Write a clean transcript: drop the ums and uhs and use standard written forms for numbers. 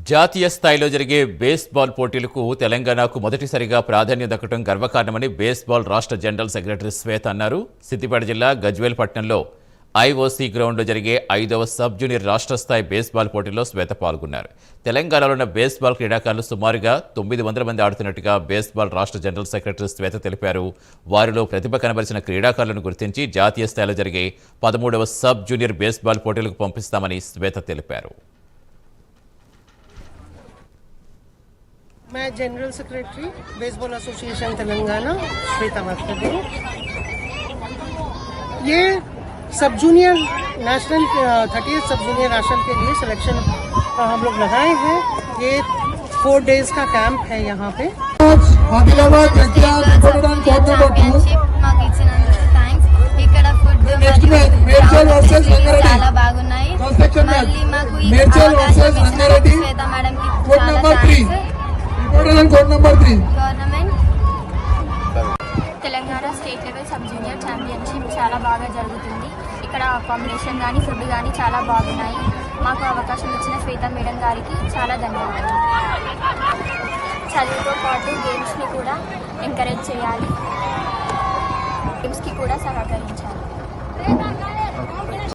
జాతీయ స్థాయిలో జరిగే బేస్బాల్ పోటీలకు తెలంగాణకు మొదటిసారిగా ప్రాధాన్యం దక్కడం గర్వకారణమని బేస్బాల్ రాష్ట్ర జనరల్ సెక్రటరీ శ్వేత అన్నారు. సిద్దిపేట జిల్లా గజ్వేల్ పట్టణంలో ఐఓసీ గ్రౌండ్లో జరిగే 5వ సబ్ జూనియర్ రాష్ట్ర స్థాయి బేస్బాల్ పోటీలో శ్వేత పాల్గొన్నారు. తెలంగాణలో ఉన్న బేస్బాల్ క్రీడాకారులు సుమారుగా 900 మంది ఆడుతున్నట్టుగా బేస్బాల్ రాష్ట్ర జనరల్ సెక్రటరీ శ్వేత తెలిపారు. వారిలో ప్రతిభ కనబరిచిన క్రీడాకారులను గుర్తించి జాతీయ స్థాయిలో జరిగే 13వ సబ్ జూనియర్ బేస్బాల్ పోటీలకు పంపిస్తామని శ్వేత తెలిపారు. मैं general secretary baseball association Telangana Shweta बात कर रही हूँ। ये सब जूनियर नेशनल 30th सब जूनियर नेशनल के लिए सिलेक्शन हम लोग लगाए हैं। ये 4 डेज का कैंप है यहाँ पे। Telangana state level sub junior championship చాలా బాగా జరుగుతుంది. ఇక్కడ కాంబినేషన్ కానీ ఫుడ్ కానీ చాలా బాగున్నాయి. మాకు అవకాశం ఇచ్చిన శ్వేత మేడం గారికి చాలా ధన్యవాదాలు. చదువుతో పాటు గేమ్స్ని కూడా ఎంకరేజ్ చేయాలి, గేమ్స్కి కూడా సహకరించాలి.